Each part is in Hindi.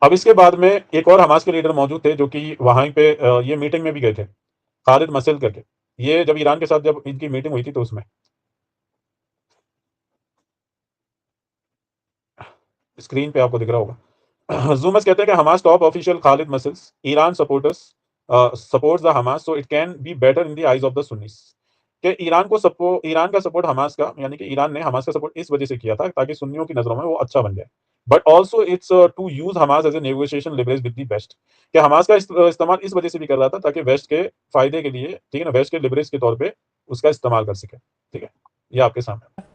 अब इसके बाद में एक और हमास के लीडर मौजूद थे जो कि वहां पे ये मीटिंग में भी गए थे, खालिद मसैद करके। ये जब ईरान के साथ जब इनकी मीटिंग हुई थी तो उसमें स्क्रीन पे आपको दिख रहा होगा। जूमस कहते हैं कि हमास टॉप ऑफिशियल खालिद मसैद, Iran supporters supports the Hamas so it can be better in the eyes of the Sunnis. कि ईरान का सपोर्ट हमास का, यानी कि ईरान ने हमास का सपोर्ट इस वजह से किया था ताकि सुन्नियों की नजरों में वो अच्छा बन जाए। But also it's to use Hamas as a negotiation leverage with the West. कि हमास का इस्तेमाल इस वजह से भी कर रहा था ताकि वेस्ट के फायदे के लिए, ठीक है ना, वेस्ट के लिवरेज के तौर पर उसका इस्तेमाल कर सके। ठीक है, ये आपके सामने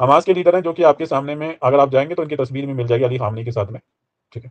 हमास के लीडर हैं जो कि आपके सामने में अगर आप जाएंगे तो इनकी तस्वीर में मिल जाएगी अली खामनी के साथ में। ठीक है,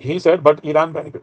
he said but Iran benefit.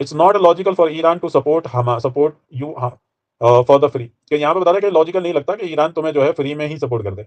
It's not logical for Iran to support you for the free। कि यहाँ पे बता रहा है कि लॉजिकल नहीं लगता कि ईरान तुम्हें जो है फ्री में ही सपोर्ट कर दे।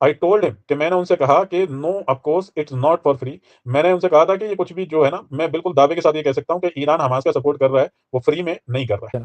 आई टोल्ड हिम कि मैंने उनसे कहा कि no of course it's not for free. मैंने उनसे कहा था कि ये कुछ भी जो है ना, मैं बिल्कुल दावे के साथ ये कह सकता हूँ कि ईरान हमास का सपोर्ट कर रहा है, वो फ्री में नहीं कर रहा है।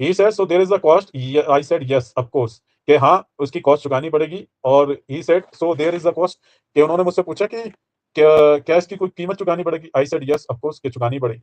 He said so there is a cost. I said yes of course, कि हाँ उसकी कॉस्ट चुकानी पड़ेगी। और he said so there is a cost, कि उन्होंने मुझसे पूछा कि क्या इसकी कोई कीमत चुकानी पड़ेगी। I said yes of course, कि चुकानी पड़ेगी।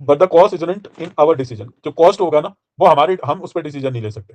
But the cost isn't in our decision. जो कॉस्ट होगा ना वो हम उस पर डिसीजन नहीं ले सकते।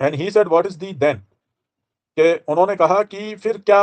And he said what is the then, कि उन्होंने कहा कि फिर क्या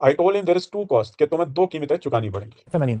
I told him there is two cost, कि तुम्हें दो कीमतें चुकानी पड़ेंगी। 80.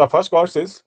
The first cost is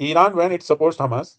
Iran when it supports Hamas,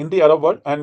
in the Arab world and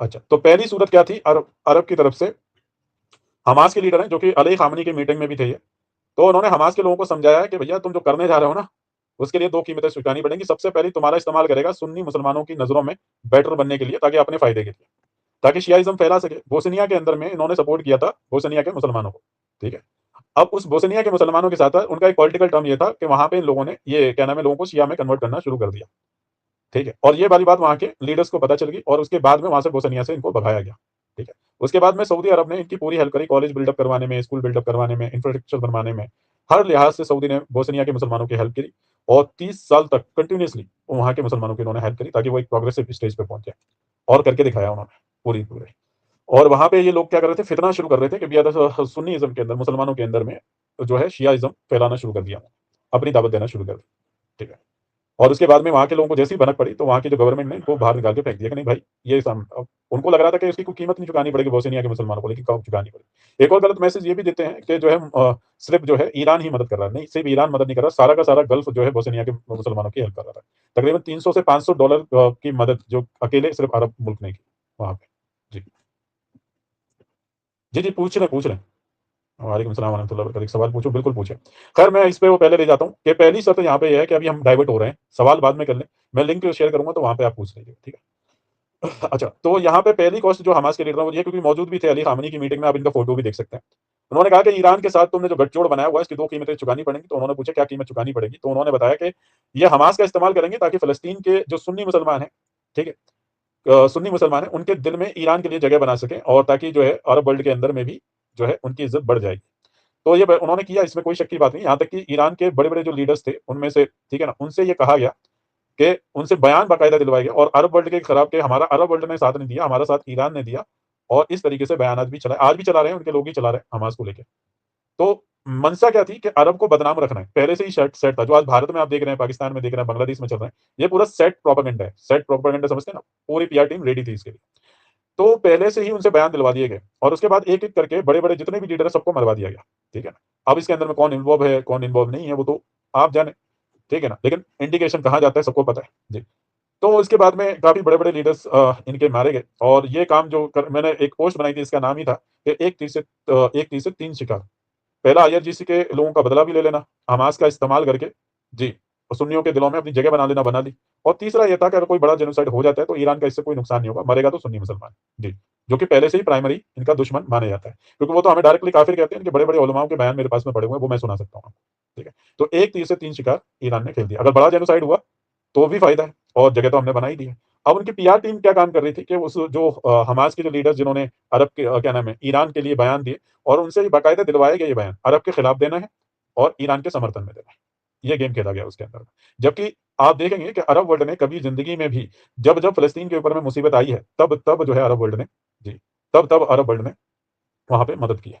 अच्छा, तो पहली सूरत क्या थी अरब की तरफ से। हमास के लीडर हैं जो कि अली खामनी की मीटिंग में भी थे ये, तो उन्होंने हमास के लोगों को समझाया कि भैया तुम जो करने जा रहे हो ना, उसके लिए दो कीमतें चुकानी पड़ेंगी। सबसे पहले तुम्हारा इस्तेमाल करेगा सुन्नी मुसलमानों की नजरों में बेटर बनने के लिए, ताकि अपने फायदे के लिए, ताकि शियाइज्म फैला सके। बोस्निया के अंदर में इन्होंने सपोर्ट किया था बोस्निया के मुसलमानों को। ठीक है, अब उस बोस्निया के मुसलमानों के साथ उनका एक पॉलिटिकल टर्म ये था कि वहां पे इन लोगों ने ये क्या नाम है, लोगों को शिया में कन्वर्ट करना शुरू कर दिया। ठीक है, और ये वाली बात वहां के लीडर्स को पता चल गई और उसके बाद में वहां से बोस्निया से इनको भगाया गया। ठीक है, उसके बाद में सऊदी अरब ने इनकी पूरी हेल्प करी, कॉलेज बिल्डअप करवाने में, स्कूल बिल्डअप करवाने में, इंफ्रास्ट्रक्चर बनवाने में, हर लिहाज से सऊदी ने बोस्निया के मुसलमानों की हेल्प करी। और 30 साल तक कंटिन्यूसली वहां के मुसलमानों की इन्होंने हेल्प करी ताकि वो एक प्रोग्रेसिव स्टेज पे पहुंचे, और करके दिखाया उन्होंने पूरे। और वहां पे ये लोग क्या कर रहे थे, फितना शुरू कर रहे थे कि भैया सुन्नीइज्म के अंदर, मुसलमानों के अंदर में जो है शियाइज्म फैलाना शुरू कर दिया, अपनी दावत देना शुरू कर दी। ठीक है, और उसके बाद में वहां के लोगों को जैसी भनक पड़ी तो वहां की जो गवर्नमेंट ने इनको बाहर निकाल के फेंक दिया कि नहीं भाई ये अब उनको लग रहा था कि इसकी कोई कीमत नहीं चुकानी पड़ेगी बोस्निया के मुसलमानों को, लेकिन कब चुकानी पड़ेगी। एक और गलत मैसेज ये भी देते हैं कि जो है सिर्फ जो है ईरान ही मदद कर रहा है। नहीं, सिर्फ ईरान मदद नहीं कर रहा, सारा का सारा गल्फ जो है बोस्निया के मुसलमानों की हेल्प कर रहा था। तकरीबन 300 से 500 डॉलर की मदद जो अकेले सिर्फ अरब मुल्क ने की वहां पे। जी जी जी, पूछ लें। वालेकुम सलाम वरहमतुल्लाहि वबरकातुहू। सवाल पूछो, बिल्कुल पूछे। खैर मैं इस पे वो पहले ले जाता हूँ कि पहली शर्त यहाँ पे यह है कि अभी हम डाइवर्ट हो रहे हैं, सवाल बाद में कर लें। मैं लिंक शेयर करूंगा तो वहां पे आप पूछ लीजिए। ठीक है। अच्छा, तो यहाँ पे पहली कॉस्ट जो हमास के लीडर हैं, ये क्योंकि मौजूद भी थे अली खामनी की मीटिंग में, आप इनका फोटो भी देख सकते हैं। उन्होंने कहा कि ईरान के साथ तुमने जो गठजोड़ बनाया हुआ है इसकी दो कीमतें चुकानी पड़ेंगी। तो उन्होंने पूछा क्या कीमत चुकानी पड़ेगी, तो उन्होंने बताया कि ये हमास का इस्तेमाल करेंगे ताकि फलस्तीन के जो सुन्नी मुसलमान हैं, ठीक है, सुन्नी मुसलमान है, उनके दिल में ईरान के लिए जगह बना सके, और ताकि जो है अरब वर्ल्ड के अंदर में भी जो है उनकी इज्जत बढ़ जाएगी। तो ये उन्होंने किया, इसमें कोई शक की बात नहीं। यहाँ तक कि ईरान के बड़े-बड़े जो लीडर्स थे उनमें से, ठीक है ना, उनसे ये कहा गया कि उनसे बयान बाकायदा दिलवाए गए, और अरब वर्ल्ड के खिलाफ के हमारा अरब वर्ल्ड ने साथ नहीं दिया, हमारा साथ ईरान ने दिया। और इस तरीके से बयानात भी चलाए, आज भी चला रहे हैं, उनके लोग ही चला रहे हैं हमास को लेके। तो मंशा क्या थी कि अरब को बदनाम रखना है, पहले से ही सेट था। जो आज भारत में आप देख रहे हैं, पाकिस्तान में देख रहे हैं, बांग्लादेश में चल रहे हैं, ये पूरा सेट प्रोपेगेंडा है। सेट प्रोपेगेंडा समझते हैं ना, पूरी पीआर टीम रेडी थी इसके लिए। तो पहले से ही उनसे बयान दिलवा दिए गए, और उसके बाद एक-एक करके बड़े-बड़े जितने भी लीडर हैं सबको मरवा दिया गया। ठीक है ना? अब इसके अंदर में कौन इन्वॉल्व है, कौन इन्वॉल्व नहीं है, वो तो आप जाने, ठीक है ना? लेकिन इंडिकेशन कहाँ जाता है सबको पता है। जी। तो इसके बाद में काफ़ी बड़े-बड़े लीडर्स इनके मारे गए, और ये काम जो मैंने एक पोस्ट बनाई थी, इसका नाम ही था कि एक तीर से 3 शिकार। पहला आईआरजीसी के लोगों का बदला भी ले लेना, हमास का इस्तेमाल करके। जी। सुन्नियों के दिलों में अपनी जगह बना लेना बना ली। और तीसरा ये था कि अगर कोई बड़ा जेनोसाइड हो जाता है तो ईरान का इससे कोई नुकसान नहीं होगा, मरेगा तो सुन्नी मुसलमान। जी, जो कि पहले से ही प्राइमरी इनका दुश्मन माना जाता है, क्योंकि वो तो हमें डायरेक्टली काफिर कहते हैं। इनके बड़े-बड़े उलमाओं के बयान मेरे पास में पड़े हुए हैं, वो मैं सुना सकता हूँ आपको, ठीक है? तो एक तीर से 3 शिकार ईरान ने खेल दिया। अगर बड़ा जेनोसाइड हुआ तो भी फायदा है, और जगह तो हमने बना ही दी है। अब उनकी पीआर टीम क्या काम कर रही थी कि उस जो हमास के जो लीडर जिन्होंने अरब के क्या नाम है, ईरान के लिए बयान दिए, और उनसे बाकायदा दिलवाए गए ये बयान अरब के खिलाफ देना है और ईरान के समर्थन में देना है। ये गेम खेला गया उसके अंदर। जबकि आप देखेंगे कि अरब वर्ल्ड ने कभी ज़िंदगी में भी जब फ़लस्तीन के ऊपर में मुसीबत आई है, तब जो है अरब वर्ल्ड ने जी, तब अरब वर्ल्ड ने वहाँ पे मदद की है।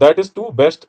दैट इज़ टू बेस्ट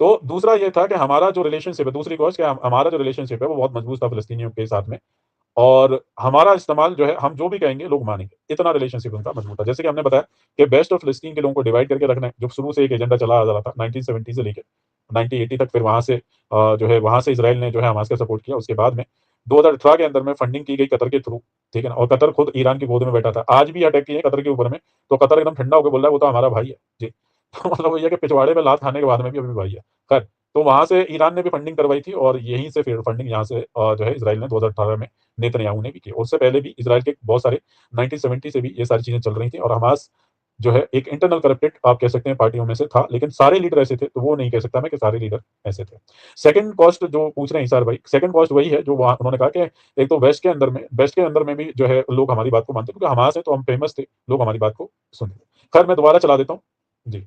तो दूसरा ये था कि हमारा जो रिलेशनशिप है, दूसरी कॉस्ट क्या, हमारा जो रिलेशनशिप है वो बहुत मजबूत था फ़लस्तीनियों के साथ में, और हमारा इस्तेमाल जो है, हम जो भी कहेंगे लोग मानेंगे, इतना रिलेशनशिप उनका मजबूत था। जैसे कि हमने बताया कि बेस्ट ऑफ फ़लस्तीन के लोगों को डिवाइड करके रखना है, जो शुरू से एक एजेंडा चला आ रहा था 1970 से लेके 1980 तक। फिर वहाँ से जो है, वहाँ से इज़राइल ने जो है हमास का सपोर्ट किया। उसके बाद में 2018 के अंदर में फंडिंग की गई कतर के थ्रू, ठीक है ना? और कतर खुद ईरान की गोद में बैठा था। आज भी अटैक किए कतर के ऊपर में, तो कतर एकदम ठंडा होकर बोल रहा है वो तो हमारा भाई है। जी। तो मतलब वही है कि पिछवाड़े में लात खाने के बाद में भी अभी भाई है। खैर, तो वहाँ से ईरान ने भी फंडिंग करवाई थी, और यहीं से फिर फंडिंग यहाँ से जो है इज़राइल ने 2018 में नेतन्याहू ने भी की। उससे पहले भी इज़राइल के बहुत सारे 1970 से भी ये सारी चीज़ें चल रही थी, और हमास जो है एक इंटरनल करप्टेड आप कह सकते हैं पार्टियों में से था, लेकिन सारे लीडर ऐसे थे, तो वो नहीं कह सकता मैं कि सारे लीडर ऐसे थे। सेकंड कॉस्ट जो पूछ रहे हैं इसार भाई, सेकंड कॉस्ट वही है जो वहाँ उन्होंने कहा कि एक तो वेस्ट के अंदर में भी जो है लोग हमारी बात को मानते हैं, क्योंकि हमास है तो हम फेमस थे, लोग हमारी बात को सुनते थे। खैर, मैं दोबारा चला देता हूँ। जी।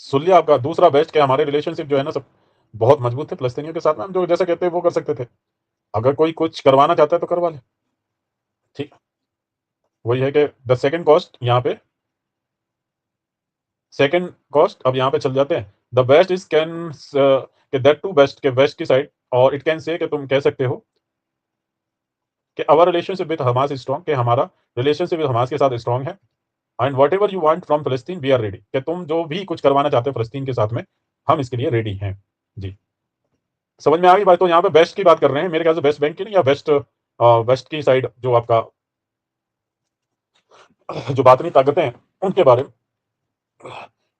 सुन लिया आपका दूसरा बेस्ट, के हमारे रिलेशनशिप जो है ना सब बहुत मजबूत थे फ़लस्तीनियों के साथ में, हम जो जैसा कहते हैं वो कर सकते थे। अगर कोई कुछ करवाना चाहता है तो करवा ले। ठीक। वही है कि द सेकंड कॉस्ट यहाँ पे, सेकंड कॉस्ट अब यहाँ पे चल जाते हैं। द बेस्ट इज कैन के दैट टू बेस्ट, के वेस्ट की साइड, और इट कैन से कि तुम कह सकते हो कि our relationship with Hamas is strong, कि हमारा रिलेशनशिप विद हमास के साथ स्ट्रांग है। And whatever you want from फ़लस्तीन वी आर रेडी, कि तुम जो भी कुछ करवाना चाहते हो फ़लस्तीन के साथ में, हम इसके लिए रेडी हैं। जी। समझ में आ गई बात? तो यहाँ पे बेस्ट की बात कर रहे हैं, मेरे ख्याल से वेस्ट बैंक की नहीं, या वेस्ट की साइड जो आपका जो बातनी ताकतें हैं उनके बारे में,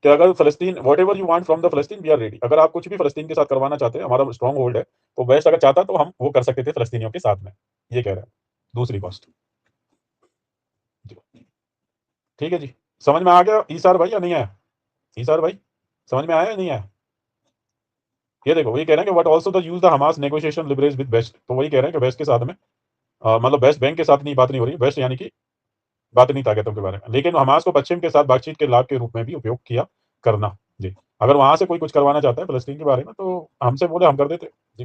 कि अगर फ़लस्तीन whatever you want from the फ़लस्तीन वी आर रेडी, अगर आप कुछ भी फ़लस्तीन के साथ करवाना चाहते हैं, हमारा स्ट्रांग होल्ड है, तो वेस्ट अगर चाहता तो हम वो कर सकते थे फ़लस्तीनियों के साथ में। ये कह रहे हैं दूसरी कॉस्ट। जी। ठीक है जी। समझ में आ गया ईसार भाई या नहीं आया? ईसार भाई समझ में आया या नहीं आया? ये देखो, वही कह रहे हैं कि what also the use the Hamas negotiation leverage with West, तो वही कह रहे हैं कि वेस्ट के साथ में मतलब वेस्ट बैंक के साथ नहीं बात नहीं हो रही, वेस्ट यानी कि बातनी ताकतों के बारे में, लेकिन हमास को पश्चिम के साथ बातचीत के लाभ के रूप में भी उपयोग किया करना। जी। अगर वहां से कोई कुछ करवाना चाहता है फ़लस्तीन के बारे में तो हमसे बोले, हम कर देते। जी।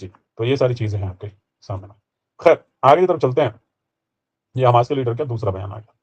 जी। तो ये सारी चीजें हैं आपके सामने। खैर, आगे की तरफ चलते हैं। ये हमास के लीडर का दूसरा बयान आ गया।